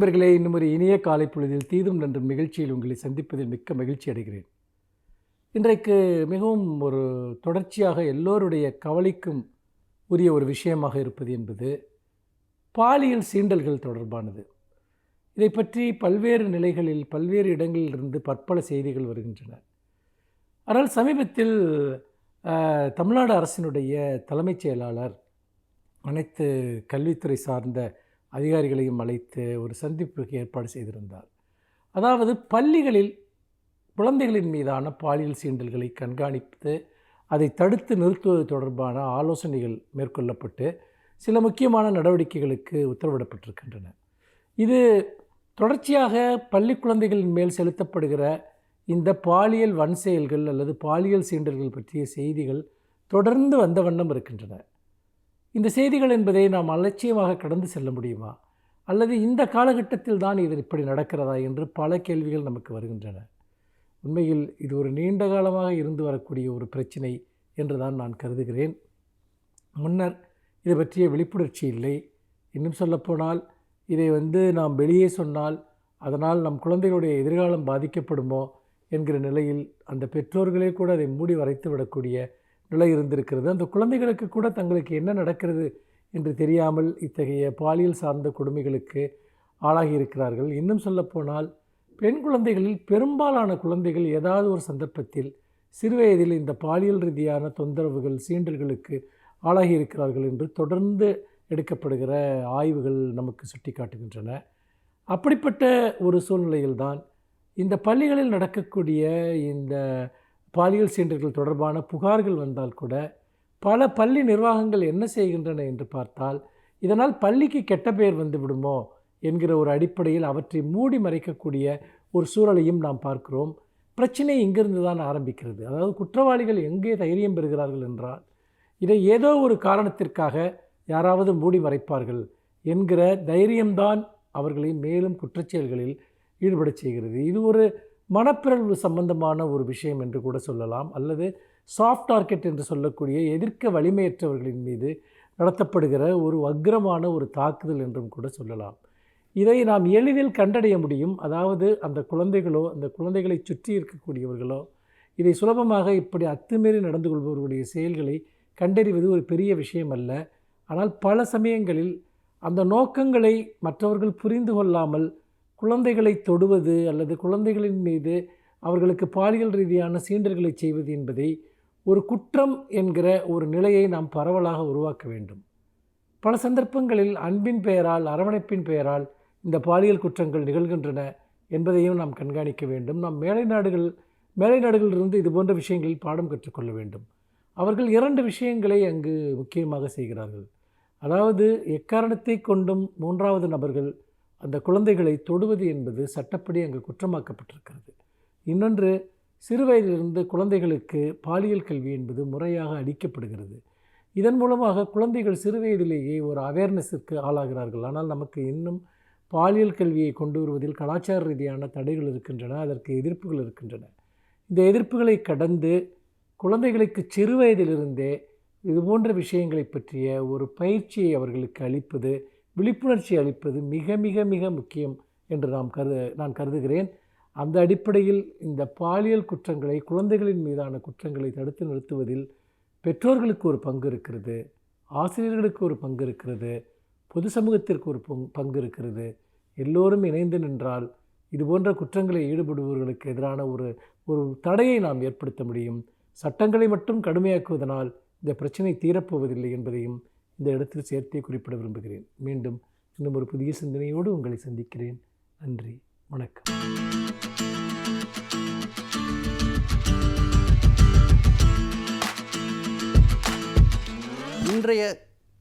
நண்பர்களே, இன்னும் ஒரு இனிய காலை பொழுதில் தீதும் நன்றும் நிகழ்ச்சியில் உங்களை சந்திப்பதில் மிக்க மகிழ்ச்சி அடைகிறேன். இன்றைக்கு மிகவும் ஒரு தொடர்ச்சியாக எல்லோருடைய கவலைக்கும் உரிய ஒரு விஷயமாக இருப்பது என்பது பாலியல் சீண்டல்கள் தொடர்பானது. இதை பற்றி பல்வேறு நிலைகளில் பல்வேறு இடங்களிலிருந்து பற்பல செய்திகள் வருகின்றன. ஆனால் சமீபத்தில் தமிழ்நாடு அரசினுடைய தலைமைச் செயலாளர் அனைத்து கல்வித்துறை சார்ந்த அதிகாரிகளையும் அழைத்து ஒரு சந்திப்புக்கு ஏற்பாடு செய்திருந்தார். அதாவது பள்ளிகளில் குழந்தைகளின் மீதான பாலியல் சீண்டல்களை கண்காணித்து அதை தடுத்து நிறுத்துவது தொடர்பான ஆலோசனைகள் மேற்கொள்ளப்பட்டு சில முக்கியமான நடவடிக்கைகளுக்கு உத்தரவிடப்பட்டிருக்கின்றன. இது தொடர்ச்சியாக பள்ளி குழந்தைகளின் மேல் செலுத்தப்படுகிற இந்த பாலியல் வன்செயல்கள் அல்லது பாலியல் சீண்டல்கள் பற்றிய செய்திகள் தொடர்ந்து வந்த வண்ணம் இருக்கின்றன. இந்த செய்திகள் என்பதை நாம் அலட்சியமாக கடந்து செல்ல முடியுமா, அல்லது இந்த காலகட்டத்தில் தான் இது இப்படி நடக்கிறதா என்று பல கேள்விகள் நமக்கு வருகின்றன. உண்மையில் இது ஒரு நீண்ட காலமாக இருந்து வரக்கூடிய ஒரு பிரச்சினை என்று தான் நான் கருதுகிறேன். முன்னர் இதை பற்றிய விழிப்புணர்ச்சி இல்லை. இன்னும் சொல்லப்போனால் இதை நாம் வெளியே சொன்னால் அதனால் நம் குழந்தைகளுடைய எதிர்காலம் பாதிக்கப்படுமோ என்கிற நிலையில் அந்த பெற்றோர்களே கூட அதை மூடி வரைத்து விடக்கூடிய நிலை இருந்திருக்கிறது. அந்த குழந்தைகளுக்கு கூட தங்களுக்கு என்ன நடக்கிறது என்று தெரியாமல் இத்தகைய பாலியல் சார்ந்த கொடுமைகளுக்கு ஆளாகி இருக்கிறார்கள். இன்னும் சொல்லப்போனால் பெண் குழந்தைகளில் பெரும்பாலான குழந்தைகள் ஏதாவது ஒரு சந்தர்ப்பத்தில் சிறுவயதில் இந்த பாலியல் ரீதியான தொந்தரவுகள் சீண்டல்களுக்கு ஆளாகி இருக்கிறார்கள் என்று தொடர்ந்து எடுக்கப்படுகிற ஆய்வுகள் நமக்கு சுட்டி காட்டுகின்றன. அப்படிப்பட்ட ஒரு சூழ்நிலையில்தான் இந்த பள்ளிகளில் நடக்கக்கூடிய இந்த பாலியல் சீண்டல்கள் தொடர்பான புகார்கள் வந்தால் கூட பல பள்ளி நிர்வாகங்கள் என்ன செய்கின்றன என்று பார்த்தால், இதனால் பள்ளிக்கு கெட்ட பெயர் வந்து விடுமோ என்கிற ஒரு அடிப்படையில் அவற்றை மூடி மறைக்கக்கூடிய ஒரு சூழலையும் நாம் பார்க்கிறோம். பிரச்சனை இங்கிருந்து தான் ஆரம்பிக்கிறது. அதாவது குற்றவாளிகள் எங்கே தைரியம் பெறுகிறார்கள் என்றால், இதை ஏதோ ஒரு காரணத்திற்காக யாராவது மூடி மறைப்பார்கள் என்கிற தைரியம்தான் அவர்களை மேலும் குற்றச்செயல்களில் ஈடுபட செய்கிறது. இது ஒரு மனப்பிறழ்வு சம்பந்தமான ஒரு விஷயம் என்று கூட சொல்லலாம், அல்லது சாஃப்ட் டார்கெட் என்று சொல்லக்கூடிய எதிர்க்க வலிமையற்றவர்களின் மீது நடத்தப்படுகிற ஒரு வக்கிரமான ஒரு தாக்குதல் என்றும் கூட சொல்லலாம். இதை நாம் எளிதில் கண்டடைய முடியும். அதாவது அந்த குழந்தைகளோ அந்த குழந்தைகளை சுற்றி இருக்கக்கூடியவர்களோ இதை சுலபமாக இப்படி அத்துமீறி நடந்து கொள்பவர்களுடைய செயல்களை கண்டறிவது ஒரு பெரிய விஷயம் அல்ல. ஆனால் பல சமயங்களில் அந்த நோக்கங்களை மற்றவர்கள் புரிந்து கொள்ளாமல் குழந்தைகளை தொடுவது அல்லது குழந்தைகளின் மீது அவர்களுக்கு பாலியல் ரீதியான சீண்டல்களை செய்வது என்பதை ஒரு குற்றம் என்கிற ஒரு நிலையை நாம் பரவலாக உருவாக்க வேண்டும். பல சந்தர்ப்பங்களில் அன்பின் பெயரால் அரவணைப்பின் பெயரால் இந்த பாலியல் குற்றங்கள் நிகழ்கின்றன என்பதையும் நாம் கண்காணிக்க வேண்டும். நாம் மேலை நாடுகளிலிருந்து இது போன்ற விஷயங்களில் பாடம் கற்றுக்கொள்ள வேண்டும். அவர்கள் 2 விஷயங்களை அங்கு முக்கியமாக செய்கிறார்கள். அதாவது எக்காரணத்தை கொண்டும் 3வது நபர்கள் அந்த குழந்தைகளை தொடுவது என்பது சட்டப்படி அங்கு குற்றமாக்கப்பட்டிருக்கிறது. இன்னொன்று, சிறுவயதிலிருந்து குழந்தைகளுக்கு பாலியல் கல்வி என்பது முறையாக அளிக்கப்படுகிறது. இதன் மூலமாக குழந்தைகள் சிறுவயதிலேயே ஒரு அவேர்னஸுக்கு ஆளாகிறார்கள். ஆனால் நமக்கு இன்னும் பாலியல் கல்வியை கொண்டு வருவதில் கலாச்சார ரீதியான தடைகள் இருக்கின்றன, அதற்கு எதிர்ப்புகள் இருக்கின்றன. இந்த எதிர்ப்புகளை கடந்து குழந்தைகளுக்கு சிறுவயதிலிருந்தே இதுபோன்ற விஷயங்களை பற்றிய ஒரு பயிற்சியை அவர்களுக்கு அளிப்பது, விழிப்புணர்ச்சி அளிப்பது மிக மிக மிக முக்கியம் என்று நான் கருதுகிறேன். அந்த அடிப்படையில் இந்த பாலியல் குற்றங்களை, குழந்தைகளின் மீதான குற்றங்களை தடுத்து நிறுத்துவதில் பெற்றோர்களுக்கு ஒரு பங்கு இருக்கிறது, ஆசிரியர்களுக்கு ஒரு பங்கு இருக்கிறது, பொது சமூகத்திற்கு ஒரு பங்கு இருக்கிறது. எல்லோரும் இணைந்து நின்றால் இதுபோன்ற குற்றங்களில் ஈடுபடுபவர்களுக்கு எதிரான ஒரு தடையை நாம் ஏற்படுத்த முடியும். சட்டங்களை மட்டும் கடுமையாக்குவதனால் இந்த பிரச்சனை தீரப்போவதில்லை என்பதையும் இந்த இடத்தில் சேர்த்தே குறிப்பிட விரும்புகிறேன். மீண்டும் இன்னும் ஒரு புதிய சிந்தனையோடு உங்களை சந்திக்கிறேன். நன்றி, வணக்கம். இன்றைய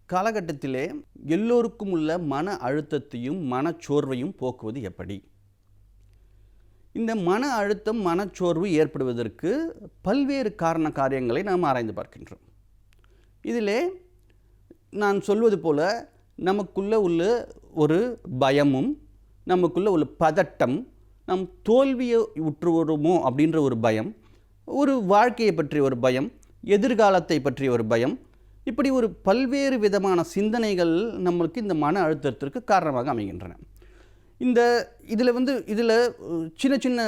காலகட்டத்திலே எல்லோருக்கும் உள்ள மன அழுத்தத்தையும் மனச்சோர்வையும் போக்குவது எப்படி? இந்த மன அழுத்தம் மனச்சோர்வு ஏற்படுவதற்கு பல்வேறு காரியங்களை நாம் ஆராய்ந்து பார்க்கின்றோம். இதிலே நான் சொல்வது போல நமக்குள்ள உள்ள ஒரு பயமும், நமக்குள்ள உள்ள பதட்டம், நம் தோல்வியை உற்றுவருமோ அப்படின்ற ஒரு பயம், ஒரு வாழ்க்கையை பற்றிய ஒரு பயம், எதிர்காலத்தை பற்றிய ஒரு பயம், இப்படி ஒரு பல்வேறு விதமான சிந்தனைகள் நம்மளுக்கு இந்த மன அழுத்தத்திற்கு காரணமாக அமைகின்றன. இதில் சின்ன சின்ன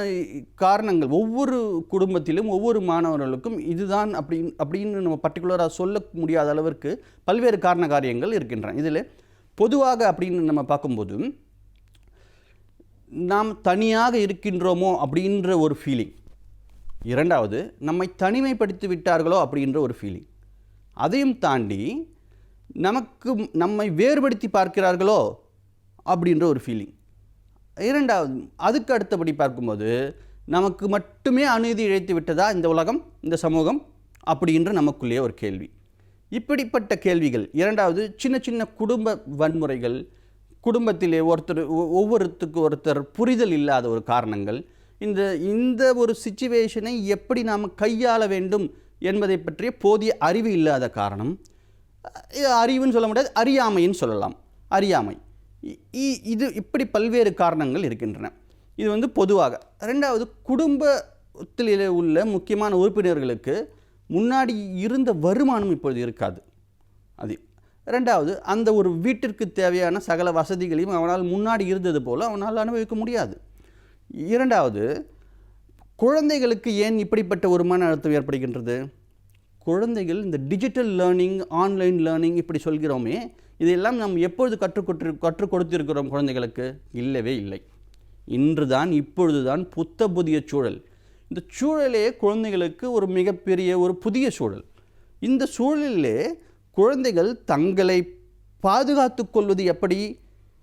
காரணங்கள் ஒவ்வொரு குடும்பத்திலும் ஒவ்வொரு மாணவர்களுக்கும் இதுதான் அப்படின்னு நம்ம பர்டிகுலராக சொல்ல முடியாத அளவிற்கு பல்வேறு காரண காரியங்கள் இருக்கின்றன. இதில் பொதுவாக அப்படின்னு நம்ம பார்க்கும்போது நாம் தனியாக இருக்கின்றோமோ அப்படின்ற ஒரு ஃபீலிங், இரண்டாவது நம்மை தனிமைப்படுத்தி விட்டார்களோ அப்படின்ற ஒரு ஃபீலிங், அதையும் தாண்டி நம்மை வேறுபடுத்தி பார்க்கிறார்களோ அப்படின்ற ஒரு ஃபீலிங், இரண்டாவது அதுக்கு அடுத்தபடி பார்க்கும்போது நமக்கு மட்டுமே அநீதி இழைத்து விட்டதா இந்த உலகம், இந்த சமூகம் அப்படின்ற நமக்குள்ளேயே ஒரு கேள்வி. இப்படிப்பட்ட கேள்விகள், இரண்டாவது சின்ன சின்ன குடும்ப வன்முறைகள், குடும்பத்திலே ஒவ்வொருத்தருக்கு ஒருத்தர் புரிதல் இல்லாத ஒரு காரணங்கள், இந்த ஒரு சிச்சுவேஷனை எப்படி நாம் கையாள வேண்டும் என்பதை பற்றிய போதிய அறிவு இல்லாத காரணம், அறிவுன்னு சொல்ல முடியாது, அறியாமைன்னு சொல்லலாம், அறியாமை. இப்படி பல்வேறு காரணங்கள் இருக்கின்றன. இது பொதுவாக. ரெண்டாவது, குடும்பத்தில் உள்ள முக்கியமான உறுப்பினர்களுக்கு முன்னாடி இருந்த வருமானம் இப்பொழுது இருக்காது. அது ரெண்டாவது, அந்த ஒரு வீட்டிற்கு தேவையான சகல வசதிகளையும் அவனால் முன்னாடி இருந்தது போல் அவனால் அனுபவிக்க முடியாது. இரண்டாவது, குழந்தைகளுக்கு ஏன் இப்படிப்பட்ட ஒரு மன அழுத்தம் ஏற்படுகின்றது? குழந்தைகள் இந்த டிஜிட்டல் லேர்னிங், ஆன்லைன் லேர்னிங் இப்படி சொல்கிறோமே, இதையெல்லாம் நாம் எப்பொழுது கற்றுக் கொடுத்திருக்கிறோம் குழந்தைகளுக்கு? இல்லவே இல்லை. இப்பொழுதுதான் புதிய சூழல். இந்த சூழலே குழந்தைகளுக்கு ஒரு மிகப்பெரிய ஒரு புதிய சூழல். இந்த சூழலிலே குழந்தைகள் தங்களை பாதுகாத்து கொள்வது எப்படி?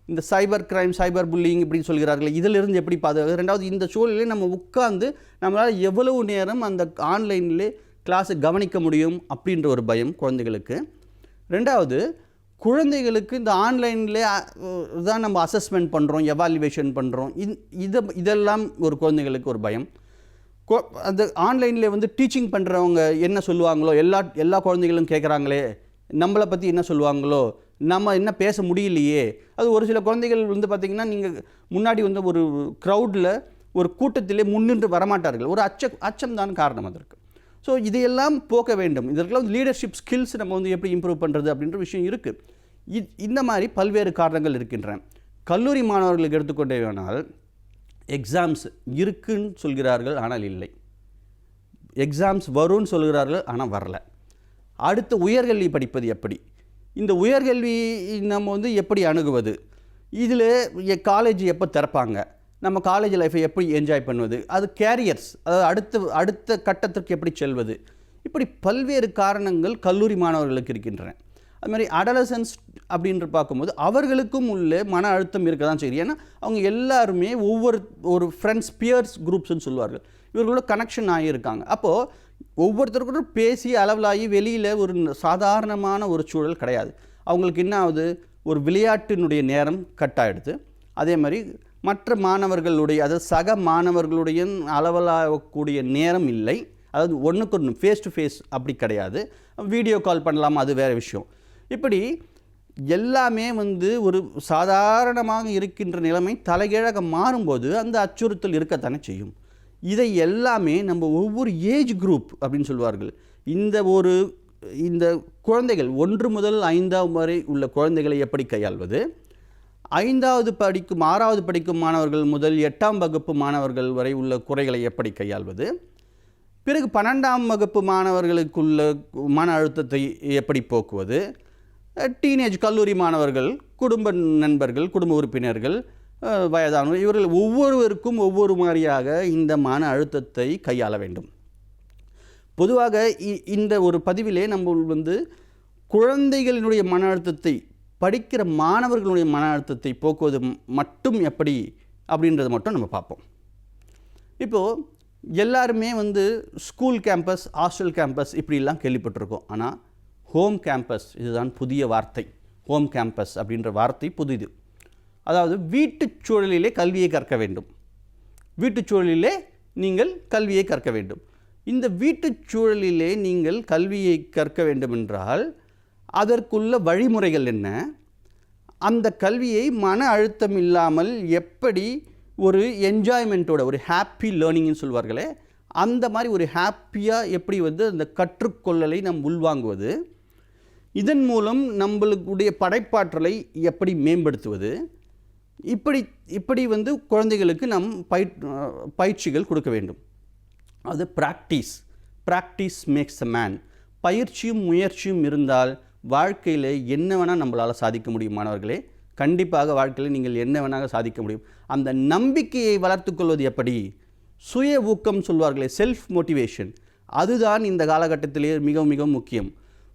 இந்த சைபர் கிரைம், சைபர் புல்லிங் இப்படின்னு சொல்கிறார்கள், இதிலிருந்து எப்படி பாதுகாக்கிறது? ரெண்டாவது, இந்த சூழலிலே நம்ம உட்கார்ந்து நம்மளால் எவ்வளவு நேரம் அந்த ஆன்லைனிலே கிளாஸை கவனிக்க முடியும் அப்படின்ற ஒரு பயம் குழந்தைகளுக்கு. ரெண்டாவது, குழந்தைகளுக்கு இந்த ஆன்லைனில் தான் நம்ம அசஸ்மெண்ட் பண்ணுறோம், எவாலுவேஷன் பண்ணுறோம், இதெல்லாம் ஒரு குழந்தைகளுக்கு ஒரு பயம். அந்த ஆன்லைனில் டீச்சிங் பண்ணுறவங்க என்ன சொல்லுவாங்களோ, எல்லா குழந்தைகளும் கேட்குறாங்களே, நம்மளை பற்றி என்ன சொல்லுவாங்களோ, நம்ம என்ன பேச முடியலையே. அது ஒரு சில குழந்தைகள் பார்த்திங்கன்னா, நீங்கள் முன்னாடி ஒரு க்ரௌடில் ஒரு கூட்டத்திலே முன்னின்று வரமாட்டார்கள். ஒரு அச்சம் தான் காரணம் அதற்கு. ஸோ இதையெல்லாம் போக்க வேண்டும். இதற்கெல்லாம் லீடர்ஷிப் ஸ்கில்ஸ் நம்ம எப்படி இம்ப்ரூவ் பண்ணுறது அப்படின்ற விஷயம் இருக்குது. இந்த மாதிரி பல்வேறு காரணங்கள் இருக்கின்றன. கல்லூரி மாணவர்களுக்கு எடுத்துக்கொண்டே வேணால், எக்ஸாம்ஸ் இருக்குன்னு சொல்கிறார்கள், ஆனால் இல்லை. எக்ஸாம்ஸ் வரும்னு சொல்கிறார்கள், ஆனால் வரல. அடுத்து உயர்கல்வி படிப்பது எப்படி? இந்த உயர்கல்வி நம்ம எப்படி அணுகுவது? இதில் காலேஜ் எப்போ திறப்பாங்க? நம்ம காலேஜ் லைஃப்பை எப்படி என்ஜாய் பண்ணுவது? அது கேரியர்ஸ், அதாவது அடுத்த கட்டத்திற்கு எப்படி செல்வது? இப்படி பல்வேறு காரணங்கள் கல்லூரி மாணவர்களுக்கு இருக்கின்றன. அது மாதிரி அடலசன்ஸ் அப்படின்ற பார்க்கும்போது அவர்களுக்கும் உள்ள மன அழுத்தம் இருக்க தான் செய்யுது. ஏன்னா அவங்க எல்லாருமே ஒரு ஃப்ரெண்ட்ஸ், பியர்ஸ் குரூப்ஸ்ன்னு சொல்லுவார்கள், இவர்களோட கனெக்ஷன் ஆகியிருக்காங்க. அப்போது ஒவ்வொருத்தருக்கும் பேசி அளவலாகி வெளியில் ஒரு சாதாரணமான ஒரு சூழல் கிடையாது. அவங்களுக்கு என்ன ஆகுது? ஒரு விளையாட்டினுடைய நேரம் கட் ஆகிடுது. அதே மாதிரி மற்ற மாணவர்களுடைய, அதாவது சக மாணவர்களுடைய அளவலாகக்கூடிய நேரம் இல்லை. அதாவது ஒன்றுக்கு ஒன்று ஃபேஸ் டு ஃபேஸ் அப்படி கிடையாது. வீடியோ கால் பண்ணலாமா, அது வேறு விஷயம். இப்படி எல்லாமே ஒரு சாதாரணமாக இருக்கின்ற நிலைமை தலைகீழாக மாறும்போது அந்த அச்சுறுத்தல் இருக்கத்தானே செய்யும். இதை எல்லாமே நம்ம ஒவ்வொரு ஏஜ் குரூப் அப்படின்னு சொல்வார்கள். இந்த குழந்தைகள் 1 முதல் 5ஆம் வரை உள்ள குழந்தைகளை எப்படி கையாள்வது, 5வது படிக்கும் 6வது படிக்கும் மாணவர்கள் முதல் 8ஆம் வகுப்பு மாணவர்கள் வரை உள்ள குறைகளை எப்படி கையாள்வது, பிறகு 12ஆம் வகுப்பு மாணவர்களுக்குள்ள மன அழுத்தத்தை எப்படி போக்குவது, டீனேஜ் கல்லூரி மாணவர்கள், குடும்ப நண்பர்கள், குடும்ப உறுப்பினர்கள், வயதானவர், இவர்கள் ஒவ்வொருவருக்கும் ஒவ்வொரு மாதிரியாக இந்த மன அழுத்தத்தை கையாள வேண்டும். பொதுவாக இந்த ஒரு பதிவிலே நம்ம குழந்தைகளினுடைய மன அழுத்தத்தை, படிக்கிற மாணவர்களுடைய மன அழுத்தத்தை போக்குவது மட்டும் எப்படி அப்படின்றத மட்டும் நம்ம பார்ப்போம். இப்போது எல்லாருமே ஸ்கூல் கேம்பஸ், ஹாஸ்டல் கேம்பஸ் இப்படிலாம் கேள்விப்பட்டிருக்கோம். ஆனால் ஹோம் கேம்பஸ், இதுதான் புதிய வார்த்தை. ஹோம் கேம்பஸ் அப்படின்ற வார்த்தை புதிது. அதாவது வீட்டுச் சூழலிலே கல்வியை கற்க வேண்டும். வீட்டுச் சூழலிலே நீங்கள் கல்வியை கற்க வேண்டும். இந்த வீட்டுச் சூழலிலே நீங்கள் கல்வியை கற்க வேண்டுமென்றால் அதற்குள்ள வழிமுறைகள் என்ன? அந்த கல்வியை மன அழுத்தம் இல்லாமல் எப்படி ஒரு என்ஜாய்மெண்ட்டோட, ஒரு ஹாப்பி லேர்னிங்னு சொல்வார்களே, அந்த மாதிரி ஒரு ஹாப்பியாக எப்படி அந்த கற்றுக்கொள்ளலை நாம் உள்வாங்குவது, இதன் மூலம் நம்மளுடைய படைப்பாற்றலை எப்படி மேம்படுத்துவது, இப்படி இப்படி வந்து குழந்தைகளுக்கு நாம் பயிற்சிகள் கொடுக்க வேண்டும். அது ப்ராக்டிஸ் மேக்ஸ் அ மேன். பயிற்சியும் முயற்சியும் இருந்தால் வாழ்க்கையில் என்ன வேணால் நம்மளால் சாதிக்க முடியும் மாணவர்களே. கண்டிப்பாக வாழ்க்கையில் நீங்கள் என்ன வேணாலும் சாதிக்க முடியும். அந்த நம்பிக்கையை வளர்த்துக்கொள்வது எப்படி? சுய ஊக்கம் சொல்வார்களே, செல்ஃப் மோட்டிவேஷன், அதுதான் இந்த காலகட்டத்திலே மிக மிக முக்கியம்.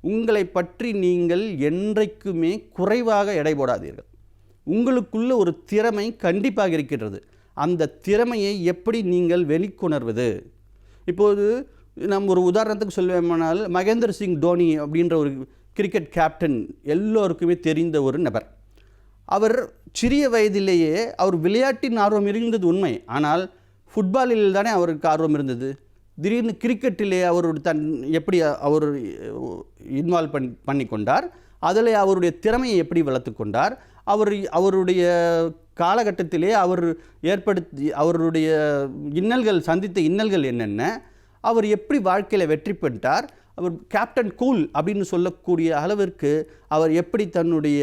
உங்களை பற்றி நீங்கள் என்றைக்குமே குறைவாக எடை போடாதீர்கள். உங்களுக்குள்ள ஒரு திறமை கண்டிப்பாக இருக்கின்றது. அந்த திறமையை எப்படி நீங்கள் வெளிக்கொணர்வது? இப்போது நம்ம ஒரு உதாரணத்துக்கு சொல்வேமானால், மகேந்திர சிங் தோனி அப்படின்ற ஒரு கிரிக்கெட் கேப்டன் எல்லோருக்குமே தெரிந்த ஒரு நபர். அவர் சிறிய வயதிலேயே அவர் விளையாட்டின் ஆர்வம் இருந்தது உண்மை. ஆனால் ஃபுட்பாலில் தானே அவருக்கு ஆர்வம் இருந்தது. திடீர்னு கிரிக்கெட்டிலே அவர் எப்படி அவர் இன்வால்வ் பண்ணி கொண்டார், அதில் அவருடைய திறமையை எப்படி வளர்த்து கொண்டார், அவருடைய காலகட்டத்திலே அவருடைய சந்தித்த இன்னல்கள் என்னென்ன, அவர் எப்படி வாழ்க்கையில் வெற்றி பெற்றார், அவர் கேப்டன் கூல் அப்படின்னு சொல்லக்கூடிய அளவிற்கு அவர் எப்படி தன்னுடைய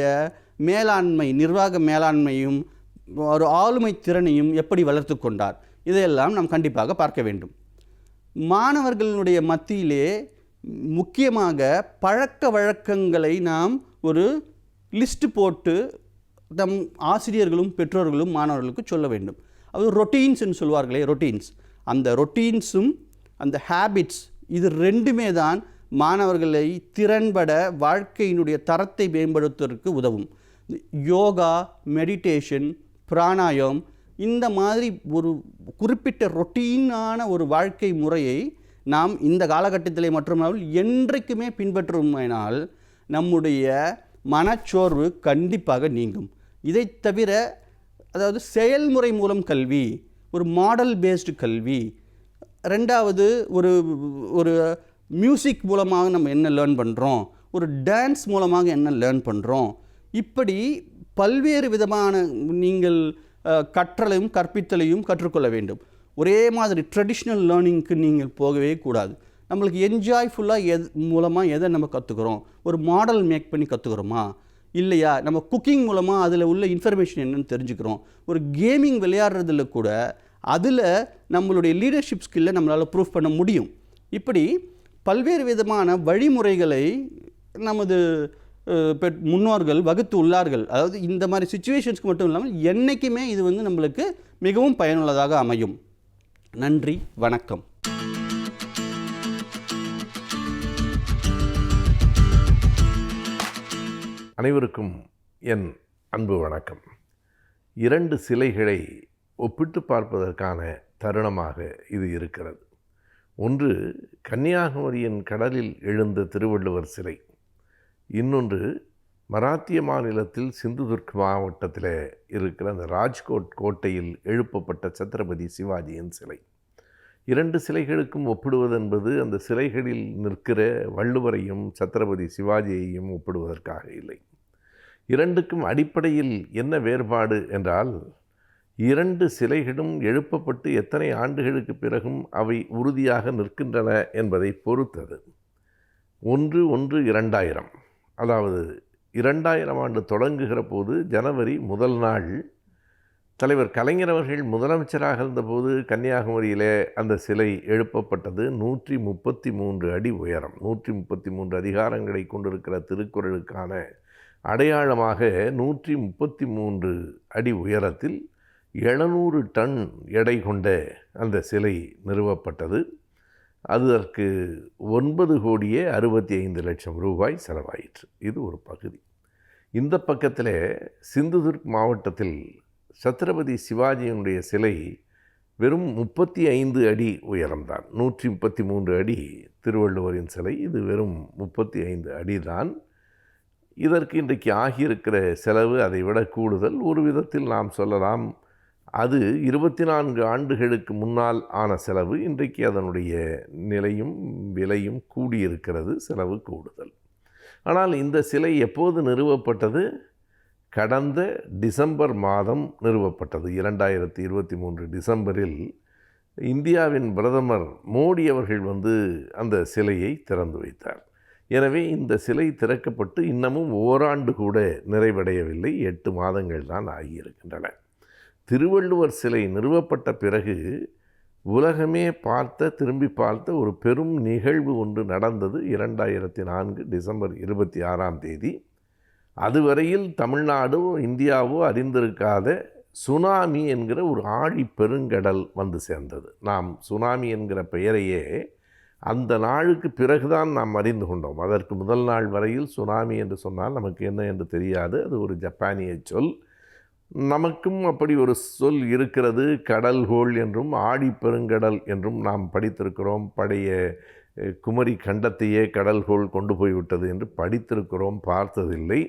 நிர்வாக மேலாண்மையும் ஒரு ஆளுமை திறனையும் எப்படி வளர்த்து கொண்டார், இதையெல்லாம் நாம் கண்டிப்பாக பார்க்க வேண்டும். மாணவர்களுடைய மத்தியிலே முக்கியமாக பழக்க வழக்கங்களை நாம் ஒரு லிஸ்ட் போட்டு நம் ஆசிரியர்களும் பெற்றோர்களும் மாணவர்களுக்கு சொல்ல வேண்டும். அது ரொட்டீன்ஸ்ன்னு சொல்வார்களே, ரொட்டீன்ஸ். அந்த ரொட்டீன்ஸும் அந்த ஹேபிட்ஸ், இது ரெண்டுமே தான் மாணவர்களை திறன்பட வாழ்க்கையினுடைய தரத்தை மேம்படுத்துவதற்கு உதவும். யோகா, மெடிடேஷன், பிராணாயம், இந்த மாதிரி ஒரு குறிப்பிட்ட ரொட்டீனான ஒரு வாழ்க்கை முறையை நாம் இந்த காலகட்டத்திலே மட்டுமல்லாமல் என்றைக்குமே பின்பற்றுமானால் நம்முடைய மனச்சோர்வு கண்டிப்பாக நீங்கும். இதை தவிர, அதாவது செயல்முறை மூலம் கல்வி, ஒரு மாடல் பேஸ்டு கல்வி, ரெண்டாவது ஒரு மியூசிக் மூலமாக நம்ம என்ன லேர்ன் பண்ணுறோம், ஒரு டான்ஸ் மூலமாக என்ன லேர்ன் பண்ணுறோம், இப்படி பல்வேறு விதமான நீங்கள் கற்றலையும் கற்பித்தலையும் கற்றுக்கொள்ள வேண்டும். ஒரே மாதிரி ட்ரெடிஷ்னல் லேர்னிங்க்கு நீங்கள் போகவே கூடாது. நம்மளுக்கு என்ஜாய்ஃபுல்லாக மூலமாக எதை நம்ம கற்றுக்குறோம், ஒரு மாடல் மேக் பண்ணி கற்றுக்குறோமா இல்லையா, நம்ம குக்கிங் மூலமாக அதில் உள்ள இன்ஃபர்மேஷன் என்னென்னு தெரிஞ்சுக்கிறோம், ஒரு கேமிங் விளையாடுறதுல கூட அதில் நம்மளுடைய லீடர்ஷிப் ஸ்கில்லை நம்மளால் ப்ரூஃப் பண்ண முடியும். இப்படி பல்வேறு விதமான வழிமுறைகளை நமது முன்னோர்கள் வகுத்து உள்ளார்கள். அதாவது இந்த மாதிரி சிச்சுவேஷன்ஸ்க்கு மட்டும் இல்லாமல் என்றைக்குமே இது வந்து நம்மளுக்கு மிகவும் பயனுள்ளதாக அமையும். நன்றி, வணக்கம். அனைவருக்கும் என் அன்பு வணக்கம். 2 சிலைகளை ஒப்பிட்டு பார்ப்பதற்கான தருணமாக இது இருக்கிறது. ஒன்று கன்னியாகுமரியின் கடலில் எழுந்த திருவள்ளுவர் சிலை, இன்னொன்று மராத்திய மாநிலத்தில் சிந்துதுர்க் மாவட்டத்தில் இருக்கிற அந்த ராஜ்கோட் கோட்டையில் எழுப்பப்பட்ட சத்ரபதி சிவாஜியின் சிலை. 2 சிலைகளுக்கும் ஒப்பிடுவது என்பது அந்த சிலைகளில் நிற்கிற வள்ளுவரையும் சத்ரபதி சிவாஜியையும் ஒப்பிடுவதற்காக இல்லை. 2க்கும் அடிப்படையில் என்ன வேறுபாடு என்றால், 2 சிலைகளும் எழுப்பப்பட்டு எத்தனை ஆண்டுகளுக்கு பிறகும் அவை உறுதியாக நிற்கின்றன என்பதை பொறுத்தது. 1/1/2000, அதாவது 2000 ஆண்டு தொடங்குகிற போது ஜனவரி 1 நாள் தலைவர் கலைஞர் அவர்கள் முதலமைச்சராக இருந்தபோது கன்னியாகுமரியிலே அந்த சிலை எழுப்பப்பட்டது. 133 அடி உயரம், 133 அதிகாரங்களை கொண்டிருக்கிற திருக்குறளுக்கான அடையாளமாக 133 அடி உயரத்தில் 700 டன் எடை கொண்ட அந்த சிலை நிறுவப்பட்டது. அதற்கு 9,65,00,000 ரூபாய் செலவாயிற்று. இது ஒரு பகுதி. இந்த பக்கத்தில் சிந்துதுர்க் மாவட்டத்தில் சத்ரபதி சிவாஜியினுடைய சிலை வெறும் 35 அடி உயரம்தான். 133 அடி திருவள்ளுவரின் சிலை, இது வெறும் 35 அடி தான். இதற்கு இன்றைக்கு ஆகியிருக்கிற செலவு அதை விட கூடுதல். ஒரு விதத்தில் நாம் சொல்லலாம், அது 24 ஆண்டுகளுக்கு முன்னால் ஆன செலவு. இன்றைக்கு அதனுடைய நிலையும் விலையும் கூடியிருக்கிறது, செலவு கூடுதல். ஆனால் இந்த சிலை எப்போது நிறுவப்பட்டது? கடந்த டிசம்பர் மாதம் நிறுவப்பட்டது. 2023 டிசம்பரில் இந்தியாவின் பிரதமர் மோடி அவர்கள் அந்த சிலையை திறந்து வைத்தார். எனவே இந்த சிலை திறக்கப்பட்டு இன்னமும் ஓராண்டு கூட நிறைவடையவில்லை, 8 மாதங்கள் தான் ஆகியிருக்கின்றன. திருவள்ளுவர் சிலை நிறுவப்பட்ட பிறகு உலகமே திரும்பி பார்த்த ஒரு பெரும் நிகழ்வு ஒன்று நடந்தது 2004 டிசம்பர் 26 அதுவரையில் தமிழ்நாடோ இந்தியாவோ அறிந்திருக்காத சுனாமி என்கிற ஒரு ஆழி பெருங்கடல் வந்து சேர்ந்தது. நாம் சுனாமி என்கிற பெயரையே அந்த நாளுக்கு பிறகுதான் நாம் அறிந்து கொண்டோம். அதற்கு முதல் நாள் வரையில் சுனாமி என்று சொன்னால் நமக்கு என்ன என்று தெரியாது. அது ஒரு ஜப்பானிய சொல். நமக்கும் அப்படி ஒரு சொல் இருக்கிறது. கடல்கோள் என்றும் ஆழி பெருங்கடல் என்றும் நாம் படித்திருக்கிறோம். பழைய குமரி கண்டத்தையே கடல்கோள் கொண்டு போய்விட்டது என்று படித்திருக்கிறோம், பார்த்ததில்லை.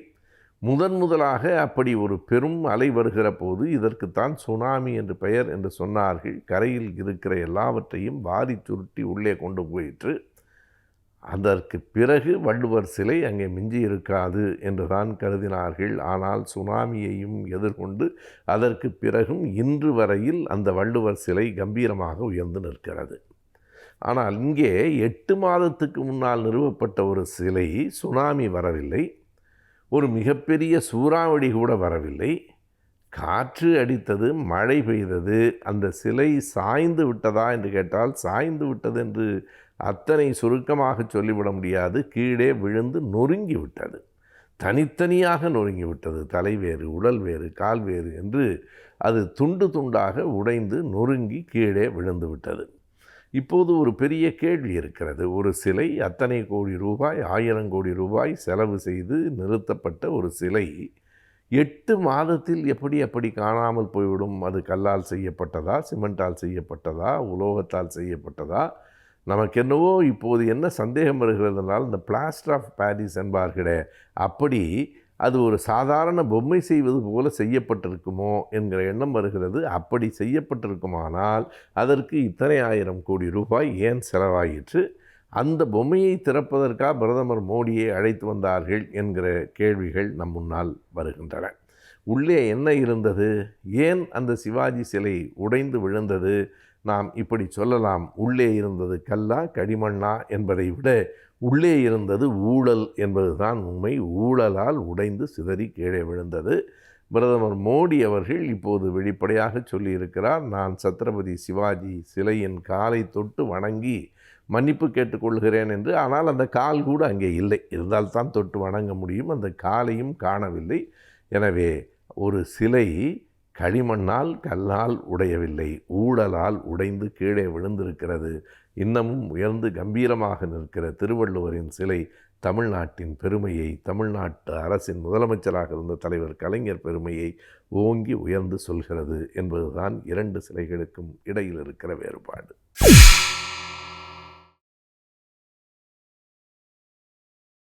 முதலாக அப்படி ஒரு பெரும் அலை வருகிற போது இதற்குத்தான் சுனாமி என்று பெயர் என்று சொன்னார்கள். கரையில் இருக்கிற எல்லாவற்றையும் வாரி சுருட்டி உள்ளே கொண்டு போயிற்று. அதற்கு பிறகு வள்ளுவர் சிலை அங்கே மிஞ்சி இருக்காது என்று தான் கருதினார்கள். ஆனால் சுனாமியையும் எதிர்கொண்டு அதற்கு பிறகும் இன்று வரையில் அந்த வள்ளுவர் சிலை கம்பீரமாக உயர்ந்து நிற்கிறது. ஆனால் இங்கே 8 மாதத்துக்கு முன்னால் நிறுவப்பட்ட ஒரு சிலை சுனாமி வரவில்லை, ஒரு மிகப்பெரிய சூறாவளி கூட வரவில்லை. காற்று அடித்தது, மழை பெய்தது. அந்த சிலை சாய்ந்து விட்டதா என்று கேட்டால் சாய்ந்து விட்டது என்று அத்தனை சுருக்கமாக சொல்லிவிட முடியாது. கீழே விழுந்து நொறுங்கி விட்டது, தனித்தனியாக நொறுங்கி விட்டது. தலை வேறு, உடல் வேறு, கால் வேறு என்று அது துண்டு துண்டாக உடைந்து நொறுங்கி கீழே விழுந்து விட்டது. இப்போது ஒரு பெரிய கேள்வி இருக்கிறது. ஒரு சிலை அத்தனை கோடி ரூபாய், 1000 கோடி ரூபாய் செலவு செய்து நிறுத்தப்பட்ட ஒரு சிலை 8 மாதத்தில் அப்படி காணாமல் போய்விடும்? அது கல்லால் செய்யப்பட்டதா, சிமெண்டால் செய்யப்பட்டதா, உலோகத்தால் செய்யப்பட்டதா? நமக்கென்னவோ இப்போது என்ன சந்தேகம் வருகிறதுனால், இந்த பிளாஸ்டர் ஆஃப் பாரிஸ் என்பார்களே, அப்படி அது ஒரு சாதாரண பொம்மை செய்வது போல செய்யப்பட்டிருக்குமோ என்கிற எண்ணம் வருகிறது. அப்படி செய்யப்பட்டிருக்குமானால் அதற்கு இத்தனை 1000 கோடி ரூபாய் ஏன் செலவாயிற்று? அந்த பொம்மையை திறப்பதற்காக பிரதமர் மோடியை அழைத்து வந்தார்கள் என்கிற கேள்விகள் நம் முன்னால் வருகின்றன. உள்ளே என்ன இருந்தது? ஏன் அந்த சிவாஜி சிலை உடைந்து விழுந்தது? நாம் இப்படி சொல்லலாம், உள்ளே இருந்தது கல்லா களிமண்ணா என்பதை விட உள்ளே இருந்தது ஊழல் என்பதுதான் உண்மை. ஊழலால் உடைந்து சிதறி கீழே விழுந்தது. பிரதமர் மோடி அவர்கள் இப்போது வெளிப்படையாக சொல்லியிருக்கிறார், நான் சத்ரபதி சிவாஜி சிலையின் காலை தொட்டு வணங்கி மன்னிப்பு கேட்டுக்கொள்கிறேன் என்று. ஆனால் அந்த கால் கூட அங்கே இல்லை. இருந்தால் தான் தொட்டு வணங்க முடியும். அந்த காலையும் காணவில்லை. எனவே ஒரு சிலை களிமண்ணால் கல்லால் உடையவில்லை, ஊழலால் உடைந்து கீழே விழுந்திருக்கிறது. இன்னமும் உயர்ந்து கம்பீரமாக நிற்கிற திருவள்ளுவரின் சிலை தமிழ்நாட்டின் பெருமையை, தமிழ்நாட்டு அரசின் முதலமைச்சராக இருந்த தலைவர் கலைஞர் பெருமையை ஓங்கி உயர்ந்து சொல்கிறது என்பதுதான் 2 சிலைகளுக்கும் இடையில் இருக்கிற வேறுபாடு.